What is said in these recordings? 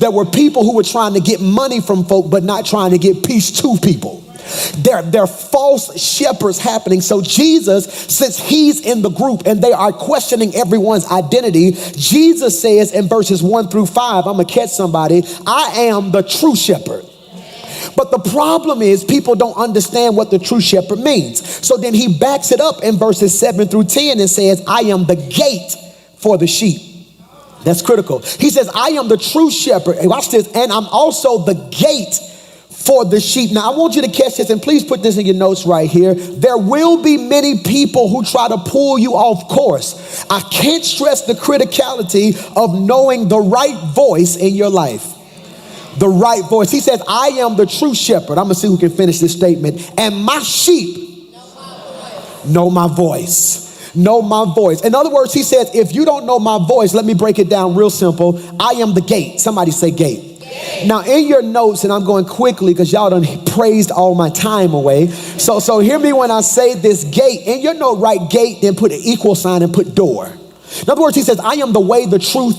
There were people who were trying to get money from folk, but not trying to get peace to people. There are false shepherds happening. So Jesus, since he's in the group and they are questioning everyone's identity, Jesus says in verses 1-5, I'm gonna catch somebody, I am the true shepherd. But the problem is people don't understand what the true shepherd means. So then he backs it up in verses 7-10 and says, I am the gate for the sheep. That's critical. He says, I am the true shepherd. Hey, watch this. And I'm also the gate for the sheep. Now, I want you to catch this, and please put this in your notes right here. There will be many people who try to pull you off course. I can't stress the criticality of knowing the right voice in your life. The right voice. He says, I am the true shepherd. I'm going to see who can finish this statement. And my sheep know my voice. Know my voice. In other words, he says, if you don't know my voice, let me break it down real simple. I am the gate. Somebody say gate. Now in your notes, and I'm going quickly because y'all done praised all my time away. So hear me when I say this gate. In your note, write gate, then put an equal sign and put door. In other words, he says, I am the way, the truth,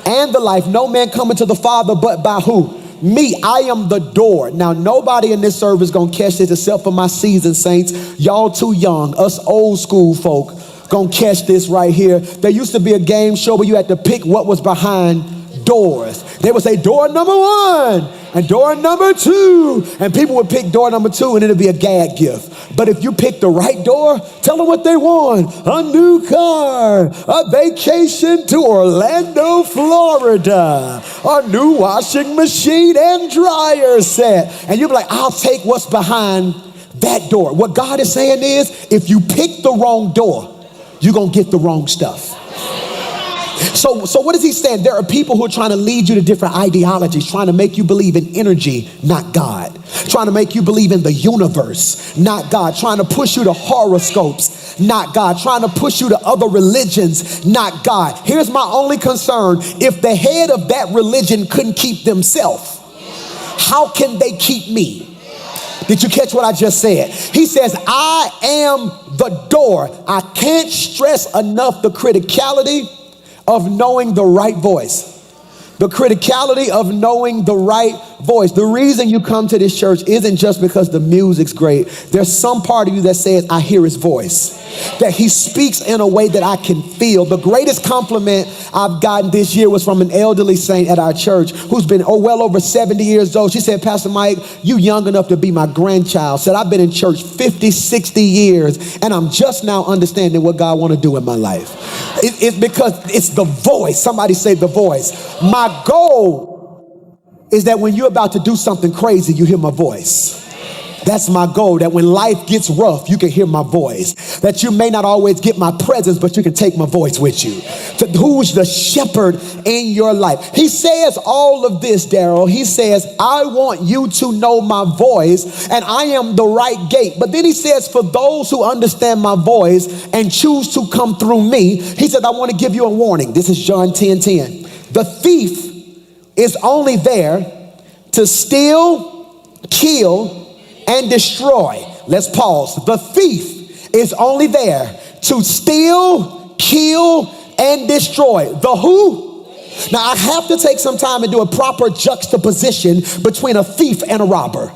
and the life. No man coming to the Father but by who? Me. I am the door. Now nobody in this service gonna catch this except for my seasoned saints. Y'all too young. Us old school folk gonna catch this right here. There used to be a game show where you had to pick what was behind doors. They would say door number 1 and door number 2, and people would pick door number 2 and it'd be a gag gift. But if you pick the right door, tell them what they want. A new car, a vacation to Orlando, Florida, a new washing machine and dryer set. And you'll be like, I'll take what's behind that door. What God is saying is, if you pick the wrong door, you're gonna get the wrong stuff. So what is he saying? There are people who are trying to lead you to different ideologies, trying to make you believe in energy, not God. Trying to make you believe in the universe, not God. Trying to push you to horoscopes, not God. Trying to push you to other religions, not God. Here's my only concern. If the head of that religion couldn't keep themselves, how can they keep me? Did you catch what I just said? He says, I am the door. I can't stress enough the criticality of knowing the right voice. The criticality of knowing the right voice. The reason you come to this church isn't just because the music's great. There's some part of you that says, I hear his voice. That he speaks in a way that I can feel. The greatest compliment I've gotten this year was from an elderly saint at our church who's been well over 70 years old. She said, Pastor Mike, you young enough to be my grandchild. Said, I've been in church 50, 60 years and I'm just now understanding what God want to do in my life. It's because it's the voice. Somebody say the voice. My goal is that when you're about to do something crazy, you hear my voice. That's my goal, that when life gets rough, you can hear my voice. That you may not always get my presence, but you can take my voice with you. Who's the shepherd in your life? He says all of this, Daryl. He says, I want you to know my voice, and I am the right gate. But then he says, for those who understand my voice and choose to come through me, he said, I want to give you a warning. This is John 10:10. The thief is only there to steal, kill, and destroy. Let's pause. The thief is only there to steal, kill, and destroy. The who? Now I have to take some time and do a proper juxtaposition between a thief and a robber.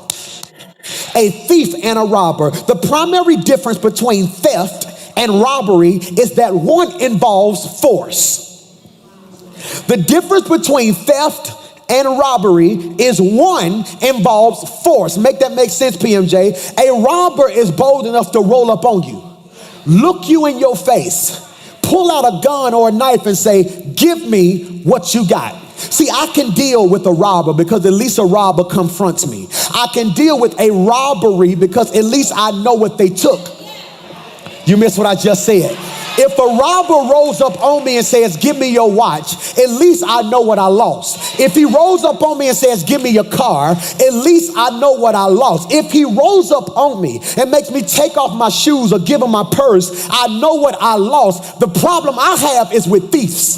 A thief and a robber. The primary difference between theft and robbery is that one involves force. The difference between theft and robbery is one involves force. Make that make sense, PMJ? A robber is bold enough to roll up on you, look you in your face, pull out a gun or a knife and say, give me what you got. See, I can deal with a robber because at least a robber confronts me. I can deal with a robbery because at least I know what they took. You missed what I just said. If a robber rolls up on me and says, give me your watch, at least I know what I lost. If he rolls up on me and says, give me your car, at least I know what I lost. If he rolls up on me and makes me take off my shoes or give him my purse, I know what I lost. The problem I have is with thieves,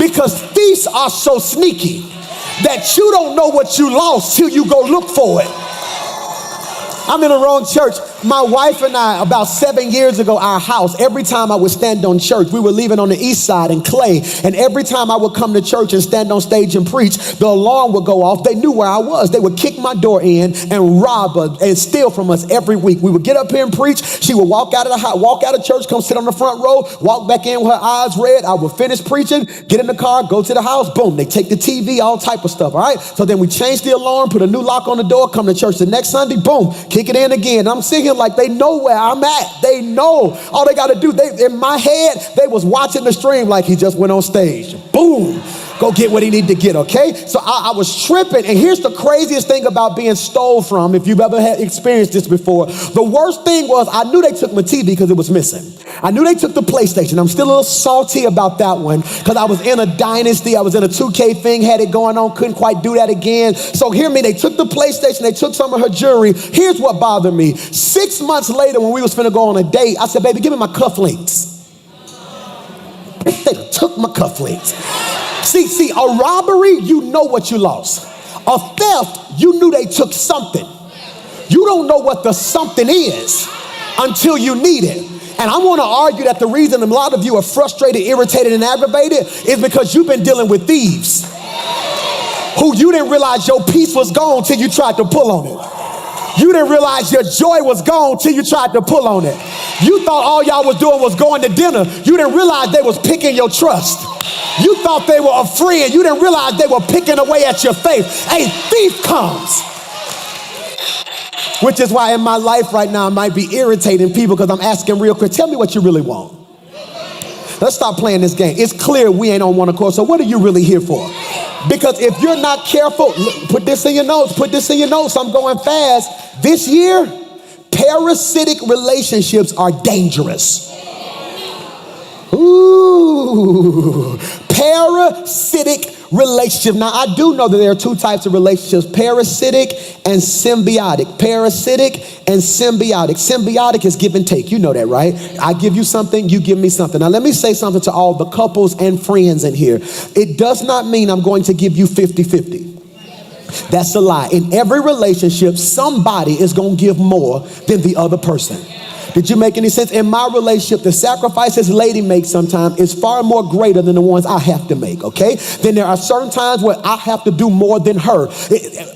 because thieves are so sneaky that you don't know what you lost till you go look for it. I'm in the wrong church. My wife and I, about 7 years ago, our house, every time I would stand on church, we were living on the east side in Clay, and every time I would come to church and stand on stage and preach, the alarm would go off. They knew where I was. They would kick my door in and rob us and steal from us every week. We would get up here and preach. She would walk out of the house, walk out of church, come sit on the front row, walk back in with her eyes red. I would finish preaching, get in the car, go to the house, boom, they take the TV, all type of stuff, all right? So then we change the alarm, put a new lock on the door, come to church the next Sunday, boom, kick it in again. I'm sitting here like they know where I'm at. They know. All they got to do, in my head, they was watching the stream like he just went on stage. Boom. Go get what he needed to get, okay? So I was tripping, and here's the craziest thing about being stole from, if you've ever had experienced this before. The worst thing was I knew they took my TV because it was missing. I knew they took the PlayStation. I'm still a little salty about that one because I was in a dynasty. I was in a 2K thing, had it going on, couldn't quite do that again. So hear me, they took the PlayStation, they took some of her jewelry. Here's what bothered me. 6 months later when we was finna go on a date, I said, baby, give me my cufflinks. They took my cufflinks. See, a robbery, you know what you lost. A theft, you knew they took something. You don't know what the something is until you need it. And I want to argue that the reason a lot of you are frustrated, irritated, and aggravated is because you've been dealing with thieves who you didn't realize your peace was gone till you tried to pull on it. You didn't realize your joy was gone till you tried to pull on it. You thought all y'all was doing was going to dinner. You didn't realize they was picking your trust. You thought they were a friend. You didn't realize they were picking away at your faith. A thief comes. Which is why in my life right now I might be irritating people because I'm asking real quick, tell me what you really want. Let's stop playing this game. It's clear we ain't on one accord, so what are you really here for? Because if you're not careful, put this in your notes, I'm going fast. This year, parasitic relationships are dangerous. Ooh, parasitic relationship. Now, I do know that there are two types of relationships, parasitic and symbiotic. Parasitic and symbiotic. Symbiotic is give and take. You know that, right? I give you something, you give me something. Now, let me say something to all the couples and friends in here. It does not mean I'm going to give you 50-50. That's a lie. In every relationship, somebody is going to give more than the other person. Did you make any sense? In my relationship, the sacrifices lady makes sometimes is far more greater than the ones I have to make, okay? Then there are certain times where I have to do more than her.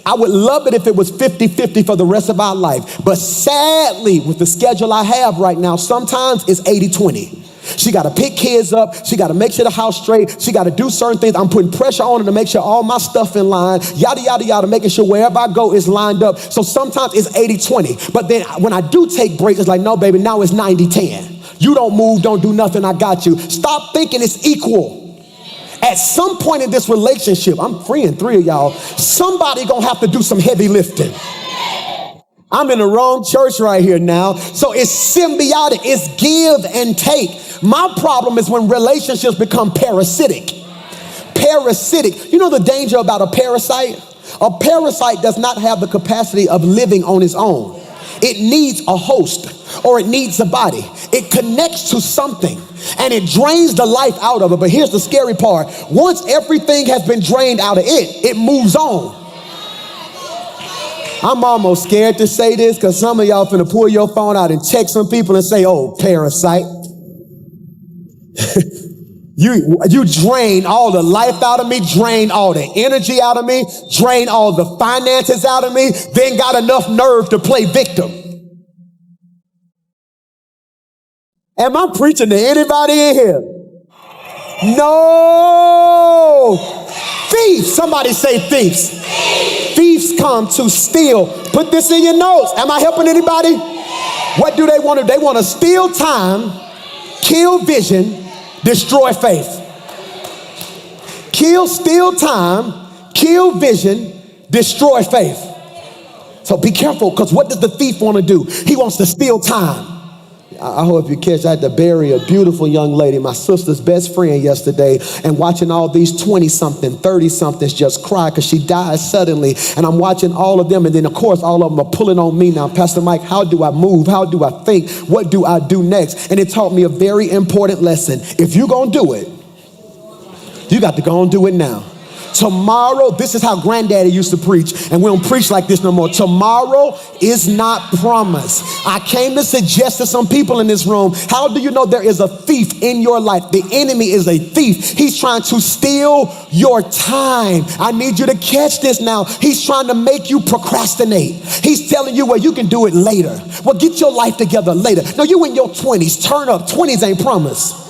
I would love it if it was 50-50 for the rest of our life. But sadly, with the schedule I have right now, sometimes it's 80-20. She got to pick kids up. She got to make sure the house straight. She got to do certain things. I'm putting pressure on her to make sure all my stuff in line, yada, yada, yada, making sure wherever I go is lined up. So sometimes it's 80-20. But then when I do take breaks, it's like, no, baby, now it's 90-10. You don't move, don't do nothing, I got you. Stop thinking it's equal. At some point in this relationship, I'm freeing 3 of y'all, somebody gonna have to do some heavy lifting. I'm in the wrong church right here now. So it's symbiotic, it's give and take. My problem is when relationships become parasitic. Parasitic. You know the danger about a parasite? A parasite does not have the capacity of living on its own. It needs a host or it needs a body. It connects to something and it drains the life out of it. But here's the scary part. Once everything has been drained out of it, it moves on. I'm almost scared to say this because some of y'all finna pull your phone out and text some people and say, oh, parasite. You drain all the life out of me, drain all the energy out of me, drain all the finances out of me, then got enough nerve to play victim. Am I preaching to anybody in here? No. Thieves. Somebody say thieves. Thieves come to steal. Put this in your notes. Am I helping anybody? What do they want to do? They want to steal time, kill vision, destroy faith. Steal time, kill vision, destroy faith. So be careful, because what does the thief want to do? He wants to steal time. I hope you catch, I had to bury a beautiful young lady, my sister's best friend yesterday, and watching all these 20-something, 30-somethings just cry because she died suddenly. And I'm watching all of them, and then of course all of them are pulling on me now. Pastor Mike, how do I move? How do I think? What do I do next? And it taught me a very important lesson. If you're going to do it, you got to go and do it now. Tomorrow, this is how granddaddy used to preach, and we don't preach like this no more. Tomorrow is not promised. I came to suggest to some people in this room, how do you know there is a thief in your life? The enemy is a thief. He's trying to steal your time. I need you to catch this now. He's trying to make you procrastinate. He's telling you, well, you can do it later. Well, get your life together later. No, you in your 20s. Turn up. 20s ain't promised.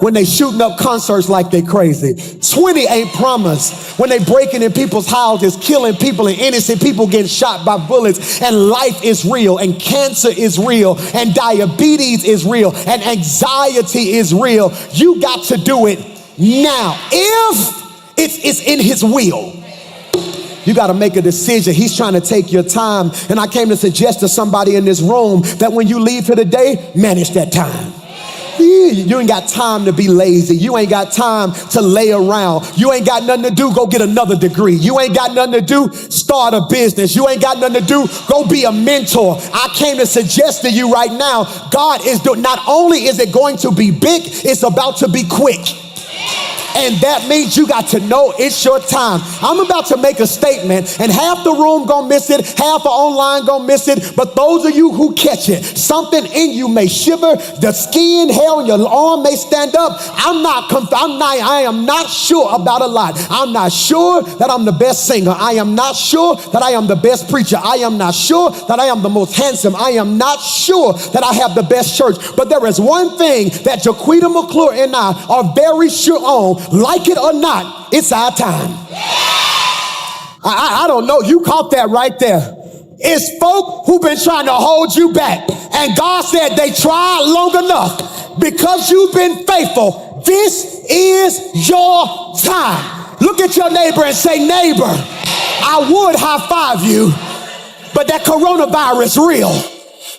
When they shooting up concerts like they crazy. 20 ain't promised. When they breaking in people's houses, killing people, and innocent people getting shot by bullets, and life is real, and cancer is real, and diabetes is real, and anxiety is real. You got to do it now. If it's in his will. You got to make a decision. He's trying to take your time. And I came to suggest to somebody in this room that when you leave here today, manage that time. You ain't got time to be lazy. You ain't got time to lay around. You ain't got nothing to do, go get another degree. You ain't got nothing to do, start a business. You ain't got nothing to do, go be a mentor. I came to suggest to you right now, God is doing, not only is it going to be big, it's about to be quick. And that means you got to know it's your time. I'm about to make a statement, and half the room gonna miss it, half the online gonna miss it, but those of you who catch it, something in you may shiver, the skin, hair on your arm may stand up. I am not sure about a lot. I'm not sure that I'm the best singer. I am not sure that I am the best preacher. I am not sure that I am the most handsome. I am not sure that I have the best church. But there is one thing that Jaquita McClure and I are very sure on. Like it or not, it's our time. I don't know. You caught that right there. It's folk who've been trying to hold you back. And God said they tried long enough. Because you've been faithful, this is your time. Look at your neighbor and say, neighbor, I would high five you, but that coronavirus real.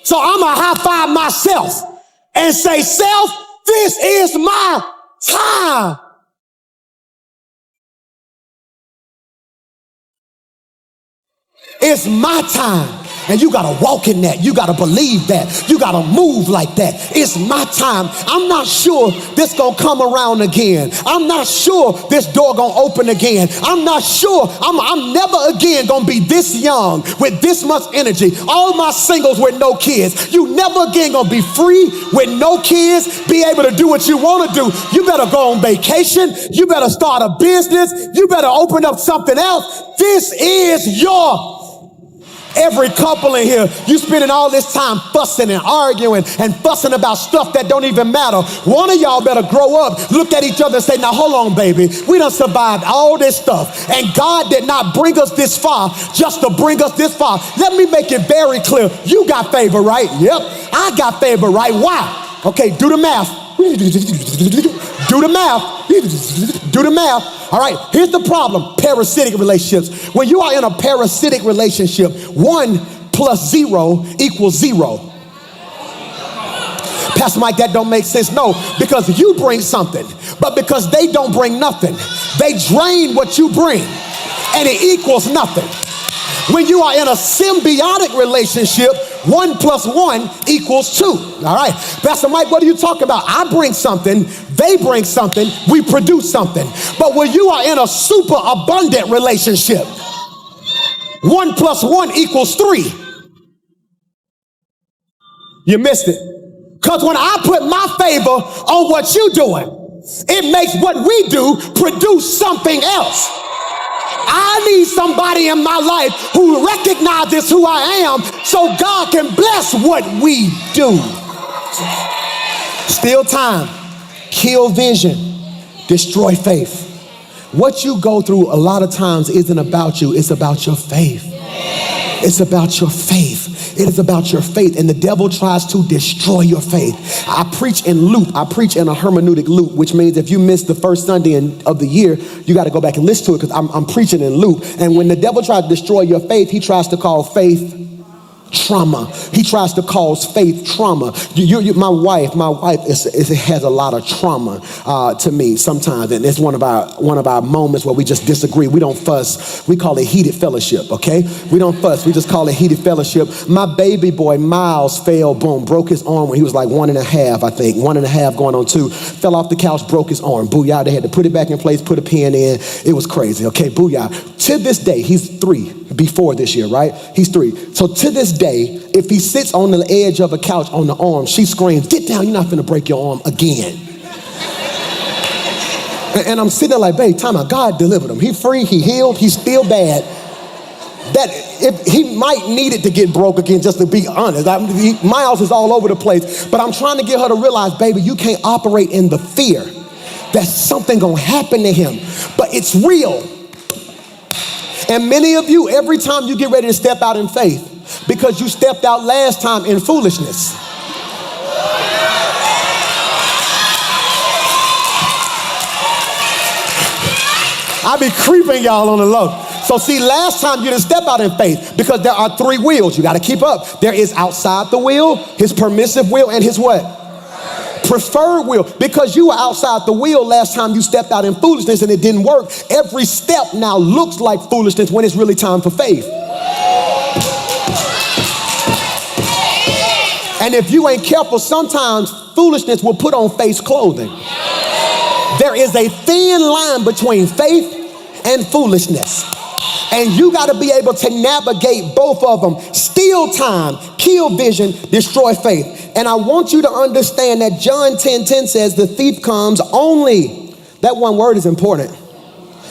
So I'm going to high five myself and say, self, this is my time. It's my time. And you got to walk in that. You got to believe that. You got to move like that. It's my time. I'm not sure this going to come around again. I'm not sure this door going to open again. I'm not sure. I'm never again going to be this young with this much energy. All my singles with no kids. You never again going to be free with no kids, be able to do what you want to do. You better go on vacation. You better start a business. You better open up something else. This is your every couple in here, you spending all this time fussing and arguing and fussing about stuff that don't even matter. One of y'all better grow up, look at each other and say, now hold on, baby. We done survived all this stuff. And God did not bring us this far just to bring us this far. Let me make it very clear. You got favor, right? Yep, I got favor, right? Why? Okay, do the math. Do the math. Do the math. All right, here's the problem. Parasitic relationships. When you are in a parasitic relationship, 1 plus 0 equals 0. Pastor Mike, that don't make sense. No, because you bring something, but because they don't bring nothing, they drain what you bring, and it equals nothing. When you are in a symbiotic relationship, 1 plus 1 equals 2. All right, Pastor Mike, what are you talking about? I bring something, they bring something, we produce something. But when you are in a super abundant relationship, 1 plus 1 equals 3. You missed it. Because when I put my favor on what you're doing, it makes what we do produce something else. I need somebody in my life who recognizes who I am so God can bless what we do. Steal time, kill vision, destroy faith. What you go through a lot of times isn't about you, it's about your faith. It's about your faith. It is about your faith, and the devil tries to destroy your faith. I preach in loop. I preach in a hermeneutic loop, which means if you missed the first Sunday of the year, you got to go back and listen to it because I'm preaching in loop. And when the devil tries to destroy your faith, he tries to call faith trauma. He tries to cause faith trauma. My wife has a lot of trauma to me sometimes, and it's one of our moments where we just disagree. We don't fuss. We call it heated fellowship. Okay, we don't fuss. We just call it heated fellowship. My baby boy Miles fell, boom, broke his arm when he was like 1.5, I think, 1.5 going on 2. Fell off the couch, broke his arm. Booyah! They had to put it back in place, put a pin in. It was crazy. Okay, booyah! To this day, he's 3. Before this year, right? He's 3. So to this day, if he sits on the edge of a couch on the arm, she screams, "Get down, you're not finna break your arm again." And I'm sitting there like, babe, time out. God delivered him. He free, he healed, he's still bad. That if he might need it to get broke again, just to be honest. Miles is all over the place. But I'm trying to get her to realize, baby, you can't operate in the fear that something gonna happen to him. But it's real. And many of you, every time you get ready to step out in faith, because you stepped out last time in foolishness. I be creeping y'all on the low. So see, last time you didn't step out in faith because there are 3 wheels you got to keep up. There is outside the wheel, his permissive will, and his what? Preferred will. Because you were outside the wheel last time you stepped out in foolishness and it didn't work. Every step now looks like foolishness when it's really time for faith. And if you ain't careful, sometimes foolishness will put on face clothing. There is a thin line between faith and foolishness. And you got to be able to navigate both of them. Steal time, kill vision, destroy faith. And I want you to understand that John 10:10 says the thief comes only. That one word is important.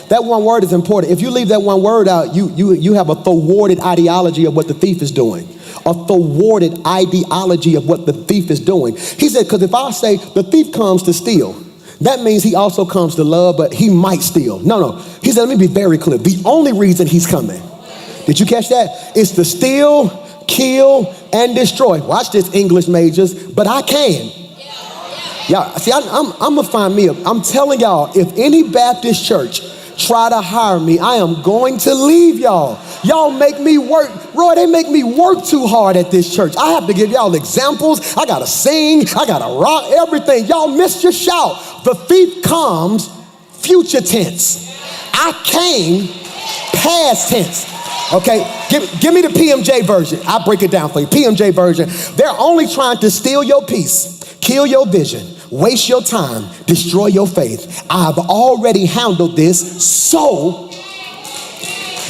That one word is important. If you leave that one word out, you have a thwarted ideology of what the thief is doing. A thwarted ideology of what the thief is doing. He said, because if I say the thief comes to steal, that means he also comes to love, but he might steal. No. He said, let me be very clear. The only reason he's coming, did you catch that? Is to steal, kill, and destroy. Watch this, English majors, but I can. Yeah, see, I'm gonna find me. I'm telling y'all, if any Baptist church try to hire me, I am going to leave y'all. Y'all make me work. Roy, they make me work too hard at this church. I have to give y'all examples. I gotta sing, I gotta rock, everything. Y'all missed your shout. The thief comes, future tense. I came, past tense. Okay, give me the PMJ version. I'll break it down for you. PMJ version. They're only trying to steal your peace, kill your vision, waste your time, destroy your faith. I've already handled this, so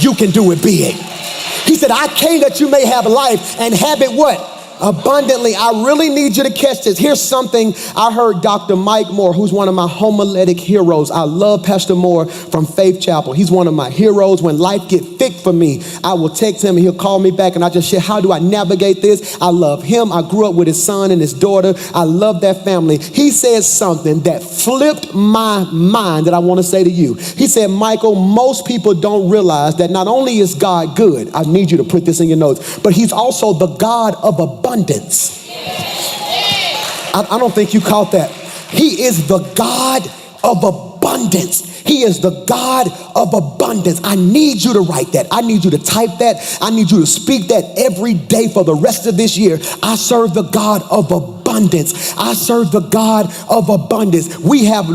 you can do it big. He said, I came that you may have life and have it what? Abundantly. I really need you to catch this. Here's something I heard Dr. Mike Moore, who's one of my homiletic heroes. I love Pastor Moore from Faith Chapel. He's one of my heroes. When life get thick for me, I will text him and he'll call me back and I just share, how do I navigate this? I love him. I grew up with his son and his daughter. I love that family. He said something that flipped my mind that I want to say to you. He said, Michael, most people don't realize that not only is God good, I need you to put this in your notes, but he's also the God of abundance. I don't think you caught that. He is the God of abundance. He is the God of abundance. I need you to write that. I need you to type that. I need you to speak that every day for the rest of this year. I serve the God of abundance. I serve the God of abundance. We have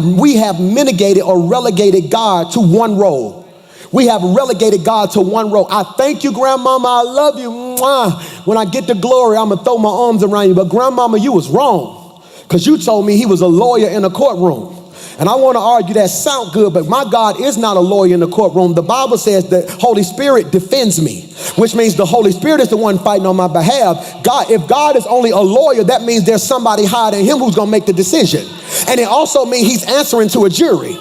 mitigated or relegated God to one role. We have relegated God to one role. I thank you, Grandmama. I love you. Mwah. When I get to glory, I'm going to throw my arms around you. But Grandmama, you was wrong because you told me he was a lawyer in a courtroom. And I want to argue that sound good, but my God is not a lawyer in the courtroom. The Bible says the Holy Spirit defends me, which means the Holy Spirit is the one fighting on my behalf. God, if God is only a lawyer, that means there's somebody higher than him who's going to make the decision. And it also means he's answering to a jury.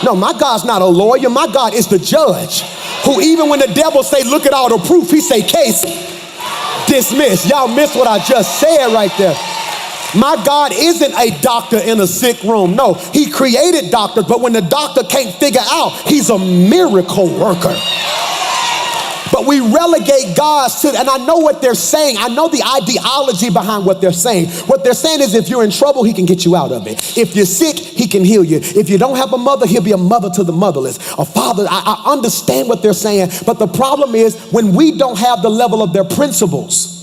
No, my God's not a lawyer. My God is the judge who, even when the devil say, look at all the proof, he say, case dismissed. Y'all missed what I just said right there. My God isn't a doctor in a sick room. No, he created doctors, but when the doctor can't figure out, he's a miracle worker. But we relegate God's to, and I know what they're saying. I know the ideology behind what they're saying. What they're saying is if you're in trouble, he can get you out of it. If you're sick, he can heal you. If you don't have a mother, he'll be a mother to the motherless. A father, I understand what they're saying. But the problem is when we don't have the level of their principles,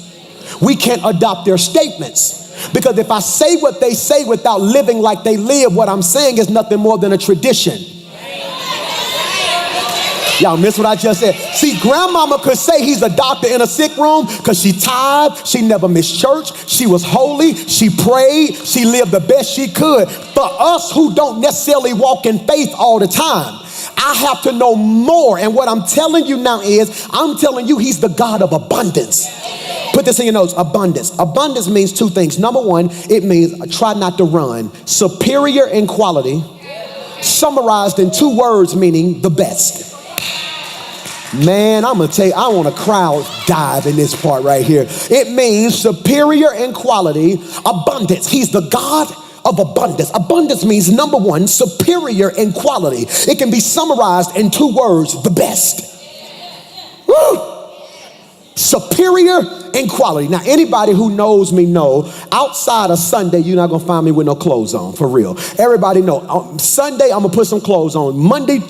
we can't adopt their statements. Because if I say what they say without living like they live, what I'm saying is nothing more than a tradition. Y'all miss what I just said. See, grandmama could say he's a doctor in a sick room because she tithed, she never missed church, she was holy, she prayed, she lived the best she could. For us who don't necessarily walk in faith all the time, I have to know more. And what I'm telling you now is, I'm telling you he's the God of abundance. Put this in your notes, abundance. Abundance means two things. Number one, it means try not to run. Superior in quality, summarized in two words, meaning the best. Man, I'm gonna tell you, I want a crowd dive in this part right here. It means superior in quality, abundance. He's the God of abundance. Abundance means, number one, superior in quality. It can be summarized in two words, the best. Woo! Superior in quality. Now, anybody who knows me know, outside of Sunday, you're not gonna find me with no clothes on, for real. Everybody know, Sunday, I'm gonna put some clothes on. Monday,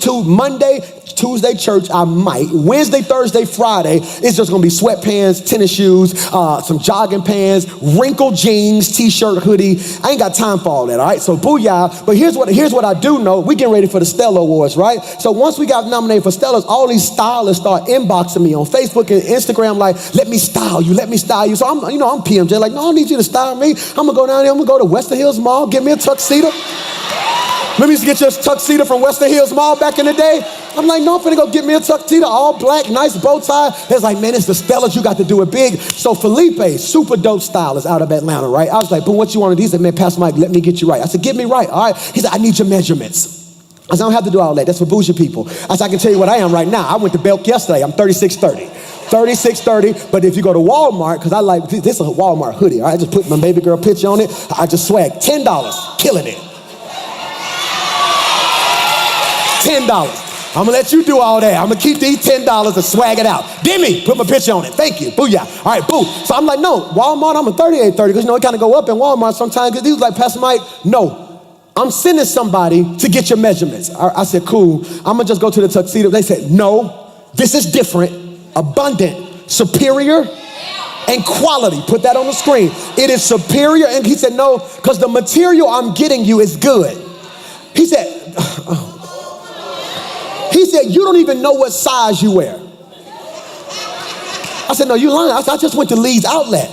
Tuesday church, I might. Wednesday, Thursday, Friday, it's just gonna be sweatpants, tennis shoes, some jogging pants, wrinkled jeans, t-shirt, hoodie. I ain't got time for all that, all right? So booyah. But here's what I do know. We getting ready for the Stella Awards, right? So once we got nominated for Stellas, all these stylists start inboxing me on Facebook and Instagram like, let me style you. So I'm PMJ, like, no, I don't need you to style me. I'm gonna go down there, I'm gonna go to Western Hills Mall, get me a tuxedo. Let me just get you a tuxedo from Western Hills Mall back in the day. I'm like, no, I'm finna go get me a tuxedo, all black, nice bow tie. It's like, man, it's the Stellas, you got to do it big. So Felipe, super dope stylist out of Atlanta, right? I was like, but what you want to do? He said, man, Pastor Mike, let me get you right. I said, get me right, all right? He said, I need your measurements. I said, I don't have to do all that. That's for bougie people. I said, I can tell you what I am right now. I went to Belk yesterday. I'm 3630. 3630, but if you go to Walmart, because I like, this is a Walmart hoodie, all right? I just put my baby girl picture on it. I just swag $10, killing it. $10. I'm gonna let you do all that. I'm gonna keep these $10 and swag it out. Demi, put my picture on it. Thank you. Booyah. All right, boo. So I'm like, no, Walmart, I'm a 3830, because it kind of go up in Walmart sometimes. Because he was like, Pastor Mike, no, I'm sending somebody to get your measurements. I said, cool. I'm gonna just go to the tuxedo. They said, no, this is different. Abundant, superior, and quality. Put that on the screen. It is superior. And he said, no, because the material I'm getting you is good. He said, you don't even know what size you wear. I said, no, you lying. I said, I just went to Lee's Outlet.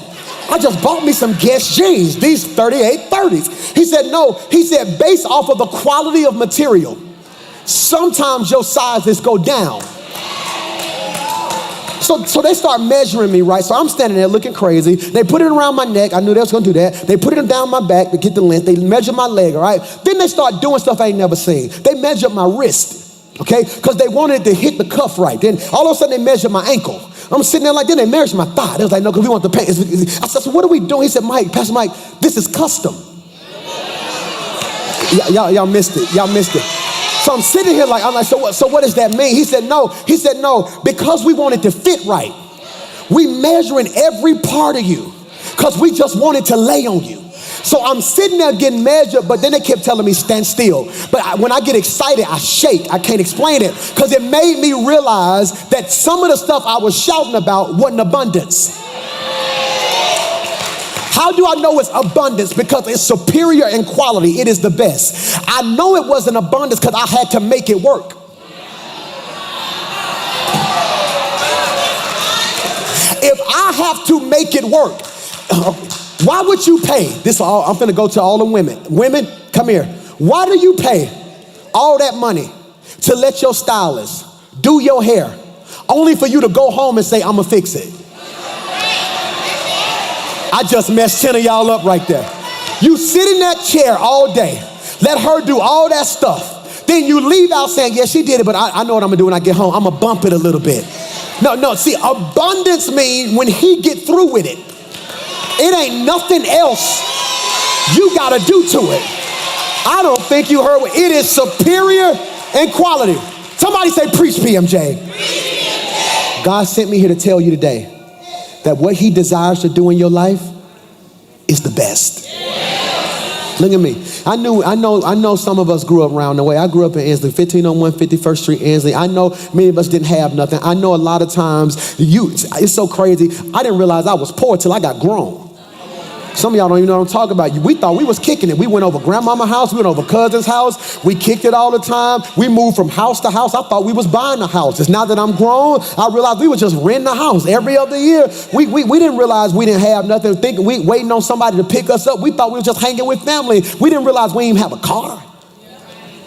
I just bought me some Guess jeans, these 3830s. He said, no. He said, based off of the quality of material, sometimes your sizes go down. So they start measuring me, right? So I'm standing there looking crazy. They put it around my neck. I knew they was gonna do that. They put it down my back to get the length. They measure my leg, all right? Then they start doing stuff I ain't never seen. They measured my wrist, okay? Because they wanted to hit the cuff right. Then all of a sudden they measured my ankle. I'm sitting there like, then they measured my thigh. They was like, no, because we want the paint. I said, so what are we doing? He said, Mike, Pastor Mike, this is custom. Y'all missed it. Y'all missed it. So I'm sitting here like, I'm like, so what does that mean? He said, no, because we want it to fit right. We measuring every part of you because we just wanted to lay on you. So I'm sitting there getting measured, but then they kept telling me stand still. But when I get excited, I shake. I can't explain it because it made me realize that some of the stuff I was shouting about wasn't abundance. How do I know it's abundance? Because it's superior in quality. It is the best. I know it wasn't abundance because I had to make it work. If I have to make it work, why would you pay? I'm finna go to all the women. Women, come here. Why do you pay all that money to let your stylist do your hair only for you to go home and say, I'ma fix it? I just messed 10 of y'all up right there. You sit in that chair all day, let her do all that stuff. Then you leave out saying, yeah, she did it, but I know what I'm gonna do when I get home. I'm gonna bump it a little bit. No, see, abundance means when he get through with it, it ain't nothing else you gotta do to it. I don't think you heard it is superior in quality. Somebody say, preach, PMJ. God sent me here to tell you today that what he desires to do in your life is the best. Look at me. I know some of us grew up around the way. I grew up in Ansley, 1501 51st Street, Ansley. I know many of us didn't have nothing. I know a lot of times, it's so crazy. I didn't realize I was poor till I got grown. Some of y'all don't even know what I'm talking about. We thought we was kicking it. We went over grandmama's house. We went over cousin's house. We kicked it all the time. We moved from house to house. I thought we was buying a house. It's now that I'm grown, I realized we were just renting a house every other year. We didn't realize we didn't have nothing. Thinking we waiting on somebody to pick us up. We thought we were just hanging with family. We didn't realize we didn't even have a car.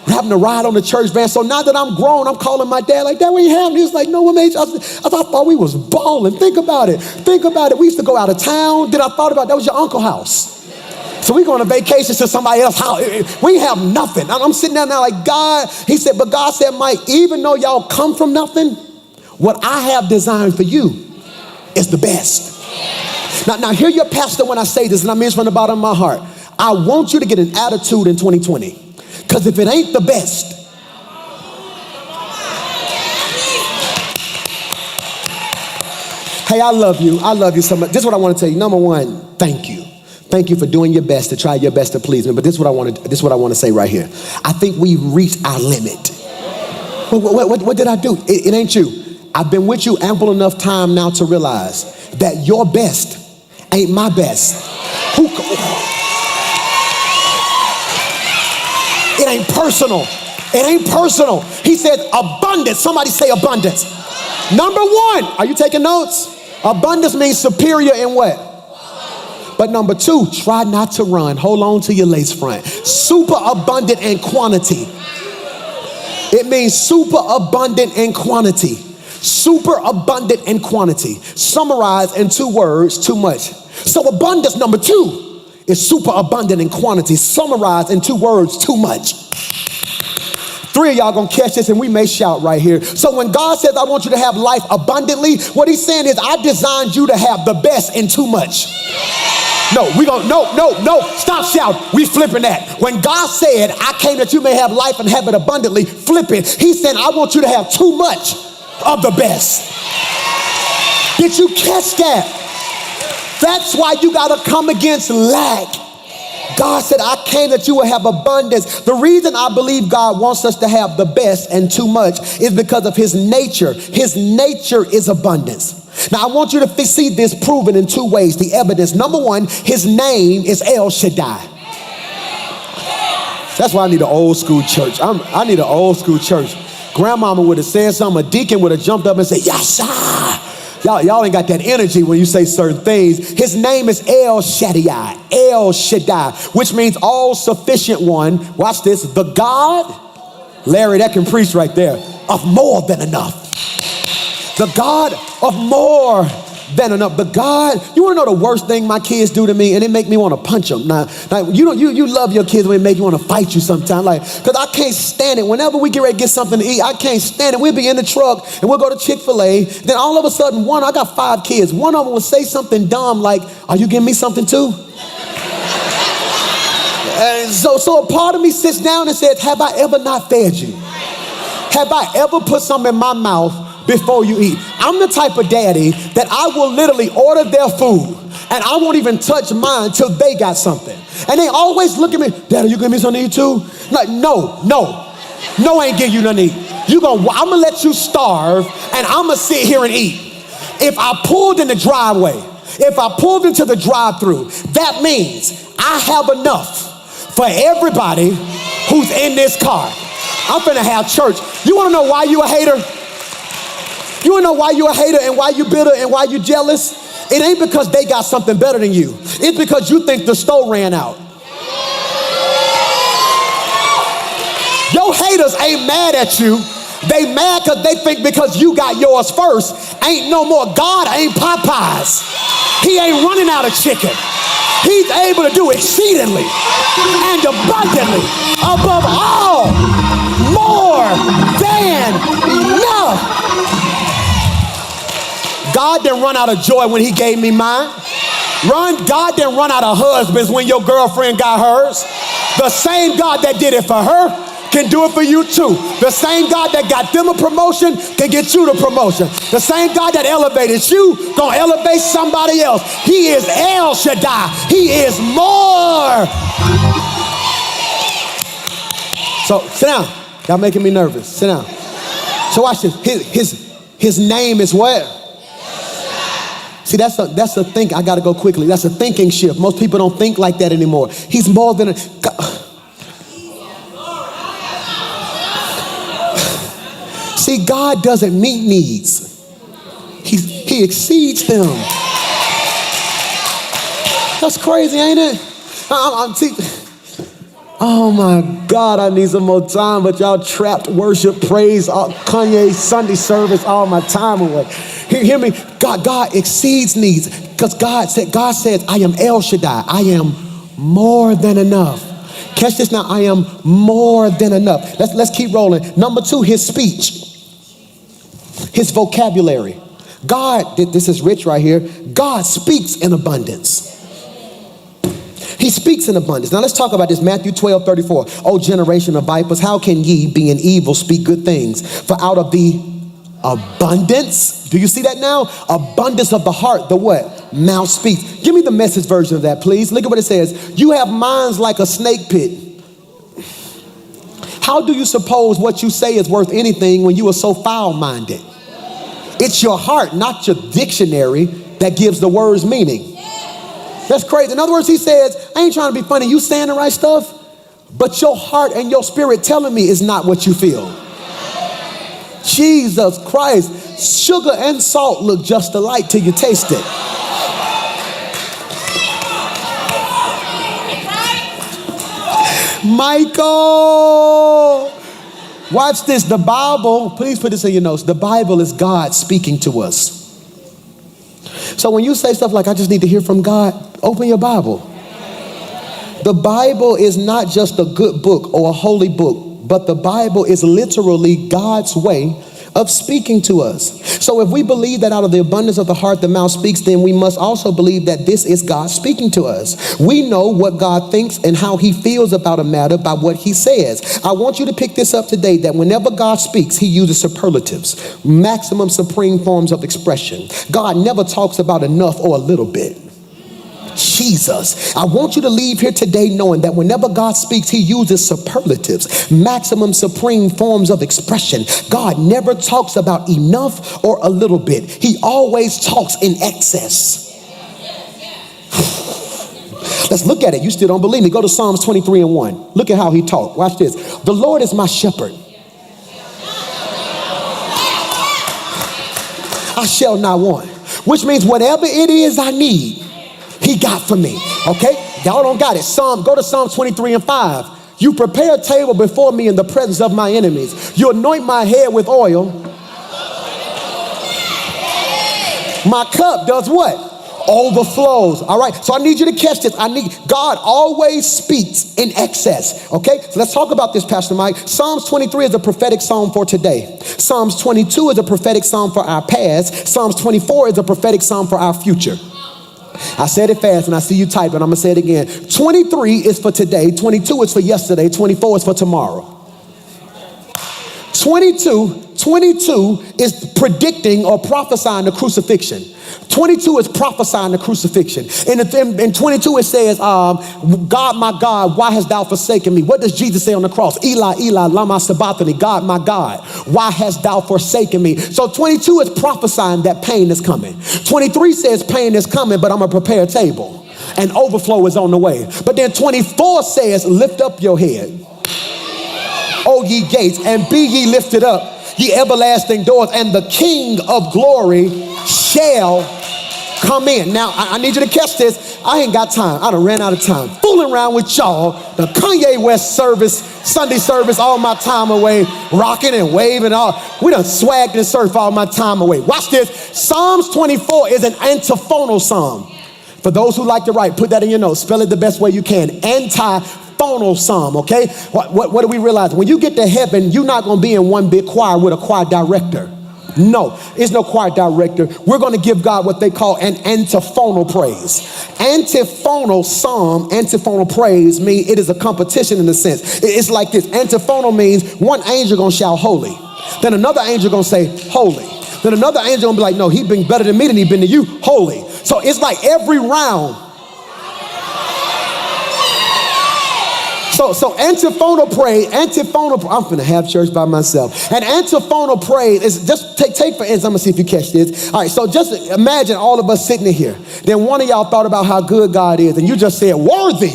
We're having to ride on the church van. So now that I'm grown, I'm calling my dad like, Dad, what you having? He was like, no, what made you? I thought we was balling. Think about it. We used to go out of town. Then I thought about that was your uncle's house. So we going on vacation to somebody else's house. We have nothing. I'm sitting down now like, God, he said, but God said, Mike, even though y'all come from nothing, what I have designed for you is the best. Now hear your pastor when I say this, and I mean this from the bottom of my heart. I want you to get an attitude in 2020. Because if it ain't the best, hey, I love you. I love you so much. This is what I want to tell you. Number one, thank you. Thank you for doing your best to try your best to please me. But this is what I want to say right here. I think we've reached our limit. What did I do? It ain't you. I've been with you ample enough time now to realize that your best ain't my best. It ain't personal. It ain't personal. He said abundance. Somebody say abundance. Number one, are you taking notes? Abundance means superior in what? But number two, try not to run. Hold on to your lace front. Super abundant in quantity. It means super abundant in quantity. Super abundant in quantity. Summarized in 2 words, too much. So abundance number two is super abundant in quantity. Summarized in 2 words, too much. 3 of y'all gonna catch this and we may shout right here. So when God says, I want you to have life abundantly, what he's saying is, I designed you to have the best in too much. No, stop shouting. We flipping that. When God said, I came that you may have life and have it abundantly, flip it. He said, I want you to have too much of the best. Did you catch that? That's why you gotta come against lack. God said, I came that you will have abundance. The reason I believe God wants us to have the best and too much is because of his nature. His nature is abundance. Now, I want you to see this proven in 2 ways, the evidence. Number one, his name is El Shaddai. That's why I need an old school church. I need an old school church. Grandmama would have said something, a deacon would have jumped up and said, Yasha. Y'all ain't got that energy when you say certain things. His name is El Shaddai, El Shaddai, which means all sufficient one. Watch this, the God, Larry, that can preach right there, of more than enough. The God of more than enough. The God, you want to know the worst thing my kids do to me, and it make me want to punch them. Now you love your kids when it make you want to fight you sometimes, like, because I can't stand it. Whenever we get ready to get something to eat, I can't stand it. We'll be in the truck and we'll go to Chick-fil-A. Then all of a sudden, I got 5 kids. One of them will say something dumb like, are you giving me something too? And so a part of me sits down and says, have I ever not fed you? Have I ever put something in my mouth before you eat? I'm the type of daddy that I will literally order their food and I won't even touch mine till they got something. And they always look at me, Dad, are you giving me something to eat too? Like, no, I ain't giving you nothing to eat. I'm gonna let you starve and I'm gonna sit here and eat. If I pulled in the driveway, if I pulled into the drive-thru, that means I have enough for everybody who's in this car. I'm finna have church. You wanna know why you a hater? You wanna know why you a hater and why you bitter and why you jealous? It ain't because they got something better than you. It's because you think the store ran out. Your haters ain't mad at you. They mad because they think because you got yours first, ain't no more. God ain't Popeyes. He ain't running out of chicken. He's able to do exceedingly and abundantly above all, more than enough. God didn't run out of joy when he gave me mine. God didn't run out of husbands when your girlfriend got hers. The same God that did it for her can do it for you too. The same God that got them a promotion can get you the promotion. The same God that elevated you gonna elevate somebody else. He is El Shaddai. He is more. So sit down. Y'all making me nervous. Sit down. So watch this. His name is what? See, that's a think. I gotta go quickly. That's a thinking shift. Most people don't think like that anymore. He's more than a God. See, God doesn't meet needs. He exceeds them. That's crazy, ain't it? Oh my God, I need some more time, but y'all trapped worship, praise, Kanye, Sunday service, all my time away. Hear me? God exceeds needs because God says, I am El Shaddai. I am more than enough. Catch this now. I am more than enough. Let's keep rolling. Number 2, his speech, his vocabulary. God, this is rich right here. God speaks in abundance. He speaks in abundance. Now let's talk about this. Matthew 12:34. O generation of vipers, how can ye, being evil, speak good things? For out of the abundance, do you see that now? Abundance of the heart, the what? Mouth speaks. Give me the Message version of that, please. Look at what it says. You have minds like a snake pit. How do you suppose what you say is worth anything when you are so foul-minded? It's your heart, not your dictionary, that gives the words meaning. That's crazy. In other words, he says, I ain't trying to be funny. You saying the right stuff, but your heart and your spirit telling me is not what you feel. Jesus Christ. Sugar and salt look just alike till you taste it. Michael, watch this. The Bible, please put this in your notes. The Bible is God speaking to us. So when you say stuff like, I just need to hear from God, open your Bible. The Bible is not just a good book or a holy book, but the Bible is literally God's way of speaking to us. So if we believe that out of the abundance of the heart the mouth speaks, then we must also believe that this is God speaking to us. We know what God thinks and how he feels about a matter by what he says. I want you to pick this up today, that whenever God speaks, he uses superlatives, maximum supreme forms of expression. God never talks about enough or a little bit. Jesus, I want you to leave here today knowing that whenever God speaks, he uses superlatives, maximum supreme forms of expression. God never talks about enough or a little bit. He always talks in excess. Let's look at it. You still don't believe me. Go to Psalms 23:1. Look at how he talked. Watch this. The Lord is my shepherd. I shall not want. Which means whatever it is I need, he got for me. Okay? Y'all don't got it. Go to Psalm 23:5. You prepare a table before me in the presence of my enemies. You anoint my head with oil. My cup does what? Overflows. All right. So I need you to catch this. God always speaks in excess. Okay. So let's talk about this, Pastor Mike. Psalms 23 is a prophetic psalm for today. Psalms 22 is a prophetic psalm for our past. Psalms 24 is a prophetic psalm for our future. I said it fast and I see you typing. I'm going to say it again. 23 is for today. 22 is for yesterday. 24 is for tomorrow. 22 is predicting or prophesying the crucifixion. 22 is prophesying the crucifixion. In 22 it says, God, my God, why hast thou forsaken me? What does Jesus say on the cross? Eli, Eli, lama sabachthani. God, my God, why hast thou forsaken me? So 22 is prophesying that pain is coming. 23 says pain is coming, but I'm going to prepare a table and overflow is on the way. But then 24 says, lift up your head, O ye gates, and be ye lifted up, ye everlasting doors, and the King of glory shall come in. Now, I need you to catch this. I ain't got time. I done ran out of time fooling around with y'all. The Kanye West service, Sunday service, all my time away, rocking and waving. We done swagged and surfed all my time away. Watch this. Psalms 24 is an antiphonal psalm. For those who like to write, put that in your notes. Spell it the best way you can. Antiphonal psalm, okay? What do we realize? When you get to heaven, you're not going to be in one big choir with a choir director. No, it's no choir director. We're going to give God what they call an antiphonal praise. Antiphonal psalm, antiphonal praise means it is a competition in a sense. It's like this. Antiphonal means one angel going to shout holy. Then another angel going to say holy. Then another angel going to be like, no, he been better than me than he been to you. Holy. So it's like every round. So antiphonal praise, I'm finna have church by myself. An antiphonal praise is just take for instance, I'm gonna see if you catch this. All right, so just imagine all of us sitting in here. Then one of y'all thought about how good God is, and you just said, worthy.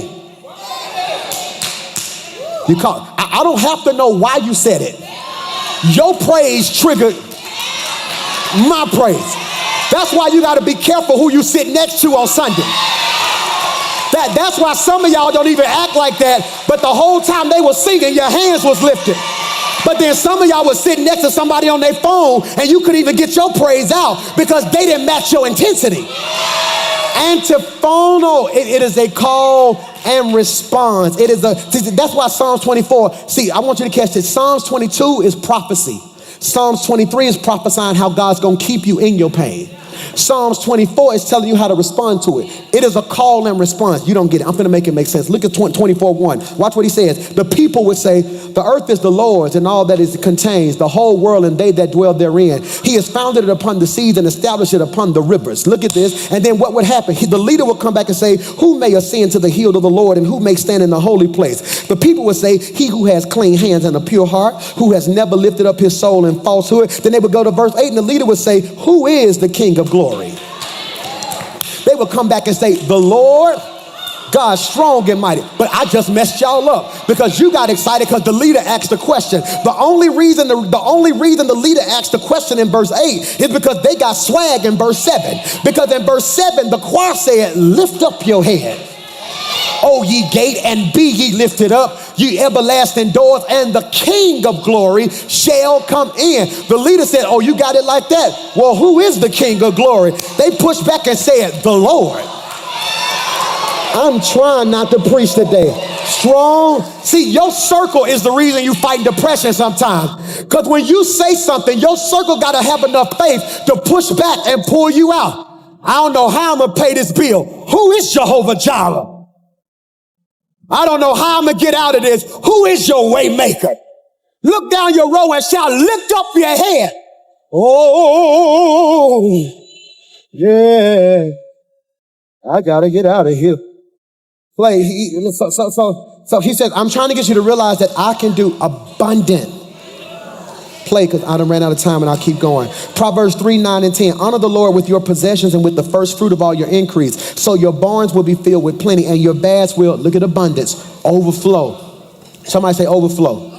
You call. I don't have to know why you said it. Your praise triggered my praise. That's why you gotta be careful who you sit next to on Sunday. That's why some of y'all don't even act like that, but the whole time they were singing, your hands was lifted. But then some of y'all was sitting next to somebody on their phone and you couldn't even get your praise out because they didn't match your intensity. Antiphonal, it is a call and response. That's why Psalms 24, see, I want you to catch this. Psalms 22 is prophecy. Psalms 23 is prophesying how God's gonna keep you in your pain. Psalms 24 is telling you how to respond to it. It is a call and response. You don't get it. I'm going to make it make sense. Look at 24:1. Watch what he says. The people would say, the earth is the Lord's and all that it contains, the whole world and they that dwell therein. He has founded it upon the seas and established it upon the rivers. Look at this. And then what would happen? The leader would come back and say, who may ascend to the hill of the Lord and who may stand in the holy place? The people would say, he who has clean hands and a pure heart, who has never lifted up his soul in falsehood. Then they would go to verse 8 and the leader would say, who is the King of glory? They would come back and say, the Lord God strong and mighty. But I just messed y'all up because you got excited because the leader asked the question. The only reason the leader asked the question in verse 8 is because they got swag in verse 7. Because in verse 7, the choir said, lift up your head, O ye gate, and be ye lifted up, ye everlasting doors, and the King of glory shall come in. The leader said, oh, you got it like that? Well, who is the King of glory? They pushed back and said, the Lord. I'm trying not to preach today. Strong. See, your circle is the reason you fight depression sometimes. Because when you say something, your circle got to have enough faith to push back and pull you out. I don't know how I'm going to pay this bill. Who is Jehovah Jireh? I don't know how I'm going to get out of this. Who is your way maker? Look down your row and shout, lift up your head. Oh, yeah. I got to get out of here. So he says, I'm trying to get you to realize that I can do abundant. Play because I done ran out of time and I'll keep going. Proverbs 3:9-10. Honor the Lord with your possessions and with the first fruit of all your increase. So your barns will be filled with plenty and your baths will, look at abundance, overflow. Somebody say overflow.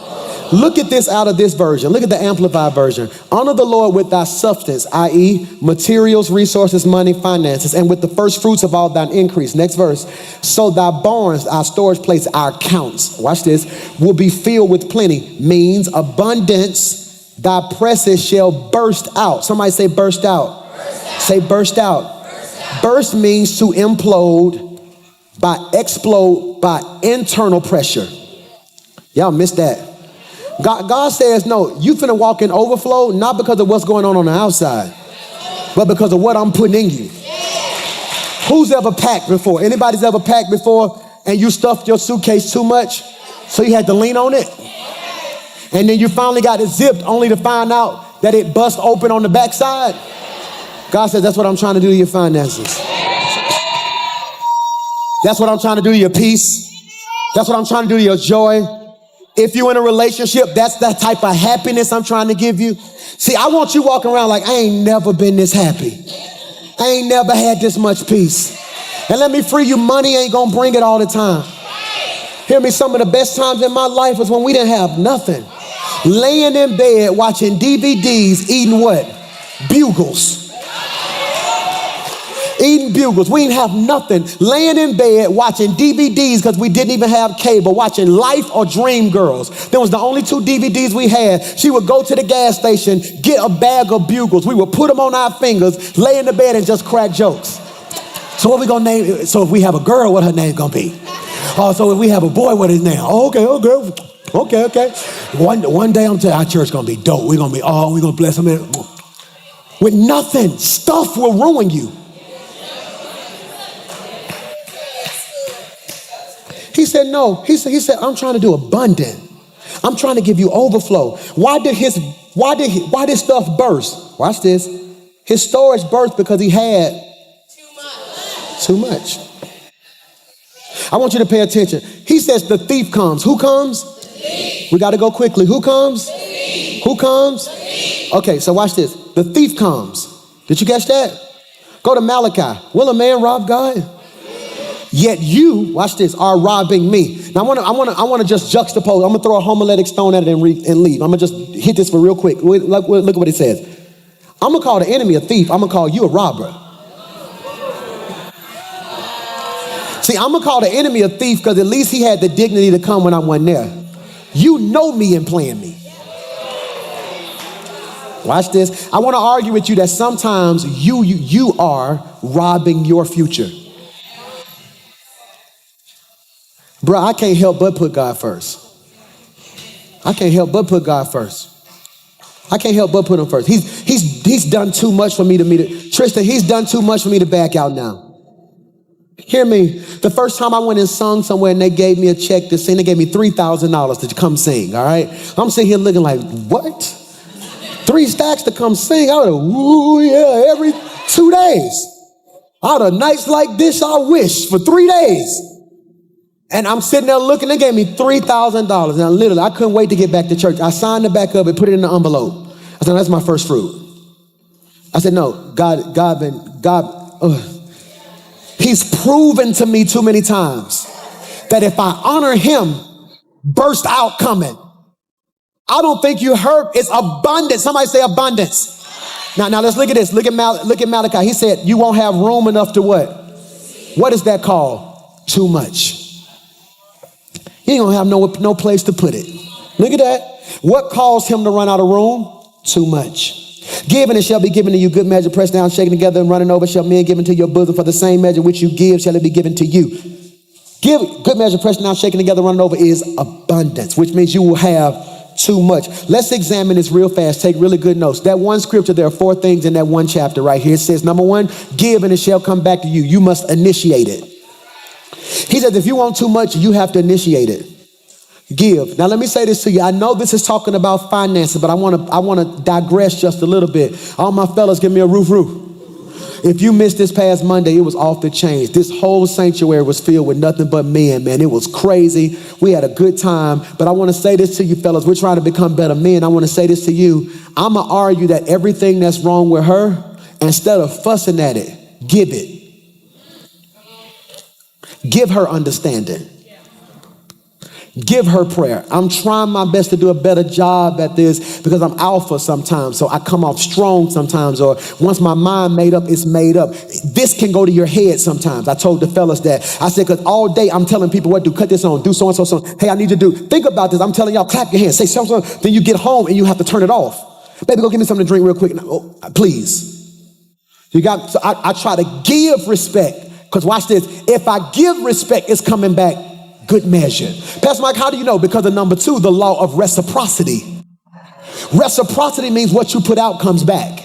Look at this out of this version. Look at the Amplified version. Honor the Lord with thy substance, i.e. materials, resources, money, finances, and with the first fruits of all thine increase. Next verse. So thy barns, our storage place, our accounts, watch this, will be filled with plenty. Means abundance. Thy presses shall burst out. Somebody say burst out. Burst out. Say burst out. Burst out. Burst means to implode, explode by internal pressure. Y'all missed that. God says, no, you finna walk in overflow, not because of what's going on the outside, but because of what I'm putting in you. Who's ever packed before? Anybody's ever packed before and you stuffed your suitcase too much, so you had to lean on it? And then you finally got it zipped only to find out that it bust open on the backside? God says, that's what I'm trying to do to your finances. That's what I'm trying to do to your peace. That's what I'm trying to do to your joy. If you're in a relationship, that's that type of happiness I'm trying to give you. See, I want you walking around like I ain't never been this happy. I ain't never had this much peace. And let me free you, money ain't gonna bring it all the time. Hear me, some of the best times in my life was when we didn't have nothing. Laying in bed, watching DVDs, eating what? Bugles. Eating bugles. We didn't have nothing. Laying in bed, watching DVDs because we didn't even have cable, watching Life or Dream Girls. That was the only 2 DVDs we had. She would go to the gas station, get a bag of bugles. We would put them on our fingers, lay in the bed and just crack jokes. So what we gonna name it? So if we have a girl, what her name gonna be? Oh, so if we have a boy, what his name? Oh, okay. One day I'm telling you, our church gonna be dope. We're gonna bless him. with nothing. Stuff will ruin you. He said, no. He said, I'm trying to do abundant. I'm trying to give you overflow. Why did stuff burst? Watch this. His storage burst because he had too much. I want you to pay attention. He says the thief comes. Who comes? We got to go quickly. Who comes? Who comes? Okay, so watch this. The thief comes. Did you catch that? Go to Malachi. Will a man rob God? Yet you, watch this, are robbing me. Now I want to just juxtapose. I'm gonna throw a homiletic stone at it and leave. I'm gonna just hit this for real quick. Look at what it says. I'm gonna call the enemy a thief. I'm gonna call you a robber. See, I'm gonna call the enemy a thief because at least he had the dignity to come when I wasn't there. You know me and playing me. Watch this. I want to argue with you that sometimes you are robbing your future. Bro, I can't help but put God first. I can't help but put God first. I can't help but put him first. He's done too much for me to Tristan, he's done too much for me to back out now. Hear me. The first time I went and sung somewhere and they gave me a check to sing, they gave me $3,000 to come sing, all right? I'm sitting here looking like, what? 3 stacks to come sing? I would have, ooh, yeah, every 2 days. Out of nights like this, I wish, for 3 days. And I'm sitting there looking, they gave me $3,000. And literally, I couldn't wait to get back to church. I signed the back of it, put it in the envelope. I said, that's my first fruit. I said, no, God, he's proven to me too many times that if I honor him, burst out coming. I don't think you heard, it's abundance. Somebody say abundance. Now let's look at this. Look at Malachi. He said, you won't have room enough to what? What is that called? Too much. You ain't gonna have no place to put it. Look at that. What caused him to run out of room? Too much. Give and it shall be given to you. Good measure, pressed down, shaken together, and running over shall men give into your bosom. For the same measure which you give shall it be given to you. Give, good measure, pressed down, shaken together, running over is abundance, which means you will have too much. Let's examine this real fast. Take really good notes. That one scripture, there are 4 things in that one chapter right here. It says, number 1, give and it shall come back to you. You must initiate it. He says, if you want too much, you have to initiate it. Give. Now, let me say this to you. I know this is talking about finances, but I want to digress just a little bit. All my fellas, give me a roof. If you missed this past Monday, it was off the chains. This whole sanctuary was filled with nothing but men, man. It was crazy. We had a good time. But I want to say this to you, fellas. We're trying to become better men. I want to say this to you. I'm going to argue that everything that's wrong with her, instead of fussing at it, give it. Give her understanding. Give her prayer. I'm trying my best to do a better job at this because I'm alpha sometimes. So I come off strong sometimes, or once my mind made up, it's made up. This can go to your head sometimes. I told the fellas that. I said, because all day I'm telling people what to do. Cut this on, do so-and-so, so. Hey, I need to do. Think about this. I'm telling y'all, clap your hands, say so-and-so. Then you get home and you have to turn it off. Baby, go give me something to drink real quick. Oh, please. You got, so I try to give respect. Because watch this. If I give respect, it's coming back good measure. Pastor Mike, how do you know? Because of number 2, the law of reciprocity. Reciprocity means what you put out comes back.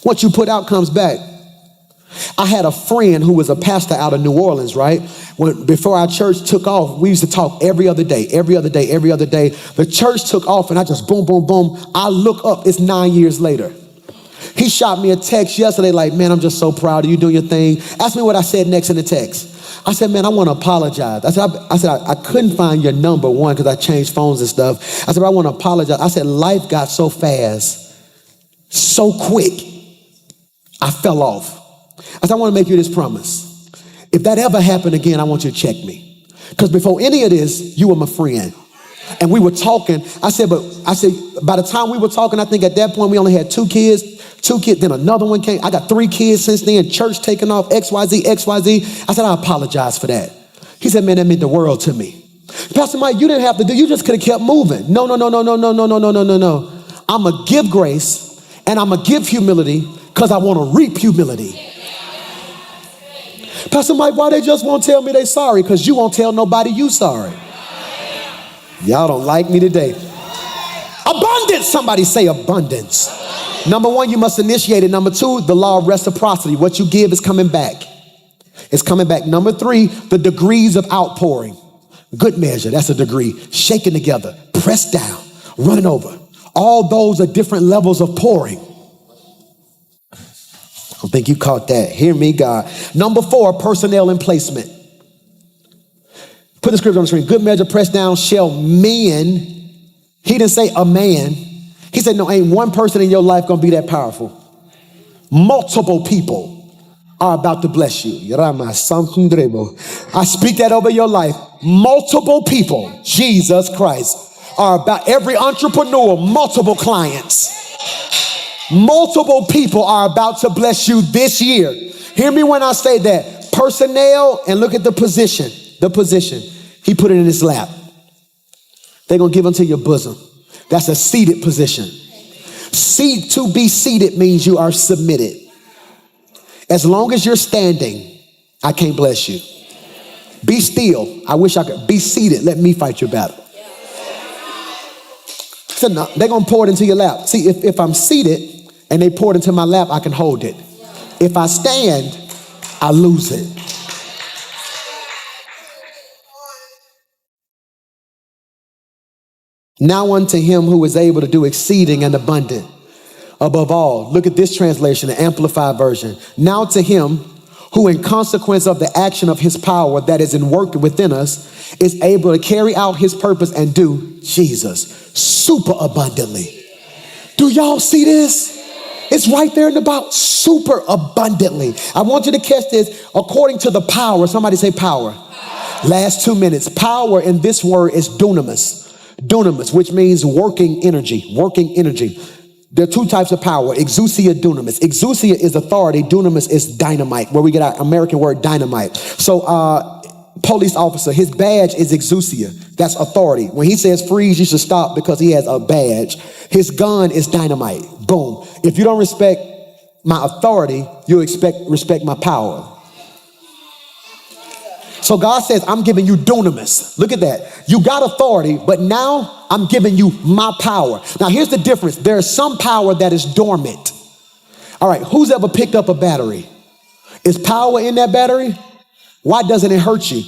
What you put out comes back. I had a friend who was a pastor out of New Orleans, right? Before our church took off, we used to talk every other day. The church took off and I just boom, boom, boom. I look up, it's 9 years later. He shot me a text yesterday like, man, I'm just so proud of you doing your thing. Ask me what I said next in the text. I said, man, I want to apologize. I said, I couldn't find your number, one, because I changed phones and stuff. I said, I want to apologize. I said, life got so fast, so quick, I fell off. I said, I want to make you this promise. If that ever happened again, I want you to check me. Because before any of this, you were my friend. And we were talking. I said, by the time we were talking, I think at that point we only had 2 kids. Then another one came. I got 3 kids since then. Church taking off, XYZ. I said, I apologize for that. He said, man, that meant the world to me. Pastor Mike, you didn't have to do. You just could have kept moving. No. I'm going to give grace and I'm going to give humility because I want to reap humility. Pastor Mike, why they just won't tell me they sorry? Because you won't tell nobody you sorry. Y'all don't like me today. I Abundance. Somebody say abundance. Number one, you must initiate it. Number two, the law of reciprocity. What you give is coming back. It's coming back. Number three, the degrees of outpouring. Good measure, that's a degree. Shaken together, pressed down, running over. All those are different levels of pouring. I don't think you caught that. Hear me, God. Number four, personnel and placement. Put the scripture on the screen. Good measure, pressed down, shall men. He didn't say a man. He said, no, ain't one person in your life gonna be that powerful. Multiple people are about to bless you. I speak that over your life. Multiple people, Jesus Christ, are about, every entrepreneur, multiple clients. Multiple people are about to bless you this year. Hear me when I say that. Personnel, and look at the position. The position. He put it in his lap. They're going to give unto your bosom. That's a seated position. To be seated means you are submitted. As long as you're standing, I can't bless you. Be still. I wish I could. Be seated. Let me fight your battle. So no, they're going to pour it into your lap. See, if I'm seated and they pour it into my lap, I can hold it. If I stand, I lose it. Now unto him who is able to do exceeding and abundant above all. Look at this translation, the Amplified version. Now to him who in consequence of the action of his power that is in work within us is able to carry out his purpose and do, Jesus, super abundantly. Do y'all see this? It's right there in the Bible, super abundantly. I want you to catch this according to the power. Somebody say power. Last 2 minutes. Power in this word is dunamis. Dunamis, which means working energy, working energy. There are two types of power, exousia, dunamis. Exousia is authority, dunamis is dynamite, where we get our American word dynamite. So police officer, his badge is exousia, that's authority. When he says freeze, you should stop because he has a badge. His gun is dynamite, boom. If you don't respect my authority, you'll respect my power. So God says, I'm giving you dunamis. Look at that. You got authority, but now I'm giving you my power. Now here's the difference. There's some power that is dormant. All right, who's ever picked up a battery? Is power in that battery? Why doesn't it hurt you?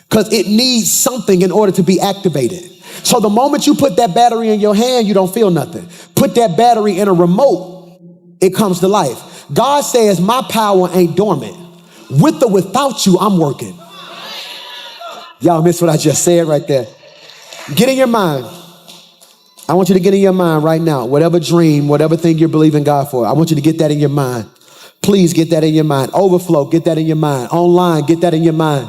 Because it needs something in order to be activated. So the moment you put that battery in your hand, you don't feel nothing. Put that battery in a remote, it comes to life. God says my power ain't dormant. With or without you, I'm working. Y'all missed what I just said right there. Get in your mind. I want you to get in your mind right now. Whatever dream, whatever thing you're believing God for, I want you to get that in your mind. Please get that in your mind. Overflow, get that in your mind. Online, get that in your mind.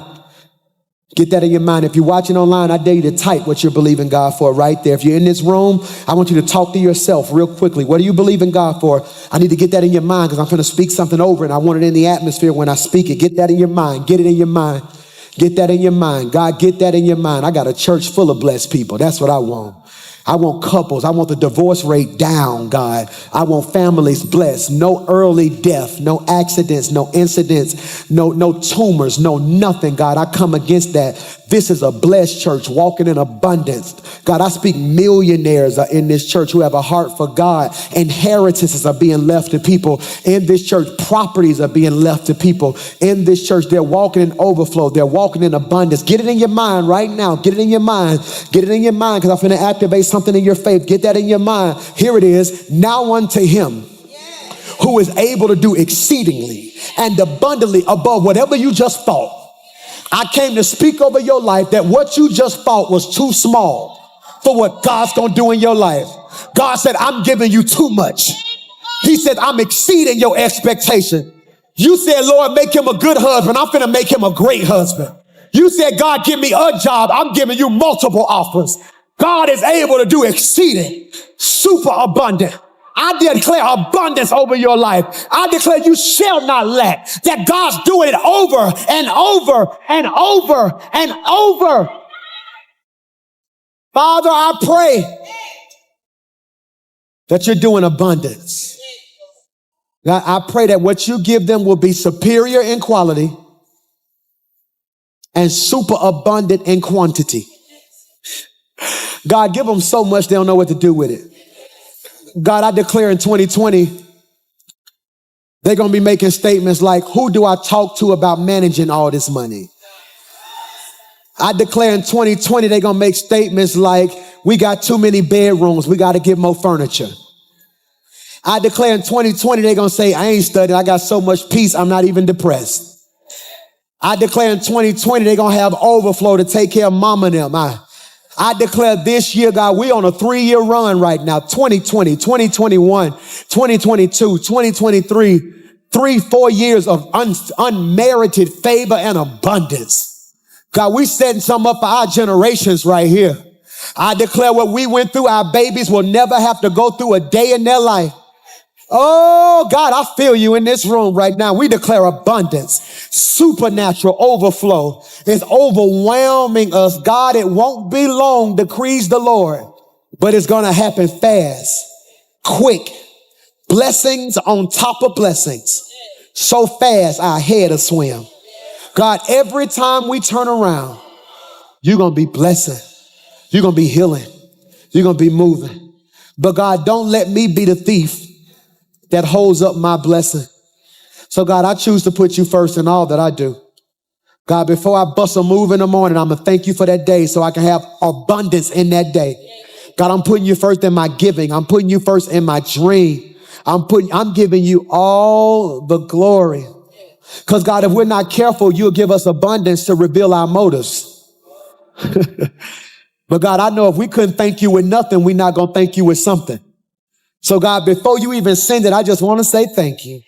Get that in your mind. If you're watching online, I dare you to type what you're believing God for right there. If you're in this room, I want you to talk to yourself real quickly. What are you believing God for? I need to get that in your mind because I'm going to speak something over and I want it in the atmosphere when I speak it. Get that in your mind. Get it in your mind. Get that in your mind. God, get that in your mind. I got a church full of blessed people. That's what I want. I want couples. I want the divorce rate down, God. I want families blessed. No early death, no accidents, no incidents, no tumors, no nothing, God. I come against that. This is a blessed church walking in abundance. God, I speak millionaires are in this church who have a heart for God. Inheritances are being left to people in this church. Properties are being left to people in this church. They're walking in overflow. They're walking in abundance. Get it in your mind right now. Get it in your mind. Get it in your mind because I'm going to activate something in your faith. Get that in your mind. Here it is. Now unto him who is able to do exceedingly and abundantly above whatever you just thought. I came to speak over your life that what you just thought was too small for what God's going to do in your life. God said, I'm giving you too much. He said, I'm exceeding your expectation. You said, Lord, make him a good husband. I'm going to make him a great husband. You said, God, give me a job. I'm giving you multiple offers. God is able to do exceeding, super abundant. I declare abundance over your life. I declare you shall not lack. That God's doing it over and over and over and over. Father, I pray that you're doing abundance. God, I pray that what you give them will be superior in quality and super abundant in quantity. God, give them so much they don't know what to do with it. God, I declare in 2020, they're going to be making statements like, who do I talk to about managing all this money? I declare in 2020, they're going to make statements like, we got too many bedrooms. We got to get more furniture. I declare in 2020, they're going to say, I ain't studying. I got so much peace. I'm not even depressed. I declare in 2020, they're going to have overflow to take care of mama and them. I declare this year, God, we on a 3-year run right now. 2020, 2021, 2022, 2023, 4 years of unmerited favor and abundance. God, we setting some up for our generations right here. I declare what we went through, our babies will never have to go through a day in their life. Oh, God, I feel you in this room right now. We declare abundance, supernatural overflow is overwhelming us. God, it won't be long, decrees the Lord, but it's going to happen fast, quick, blessings on top of blessings. So fast, our head will swim. God, every time we turn around, you're going to be blessing. You're going to be healing. You're going to be moving. But God, don't let me be the thief that holds up my blessing. So God, I choose to put you first in all that I do. God, before I bust a move in the morning, I'm going to thank you for that day so I can have abundance in that day. God, I'm putting you first in my giving. I'm putting you first in my dream. I'm giving you all the glory. Because God, if we're not careful, you'll give us abundance to reveal our motives. But God, I know if we couldn't thank you with nothing, we're not going to thank you with something. So God, before you even send it, I just want to say thank you.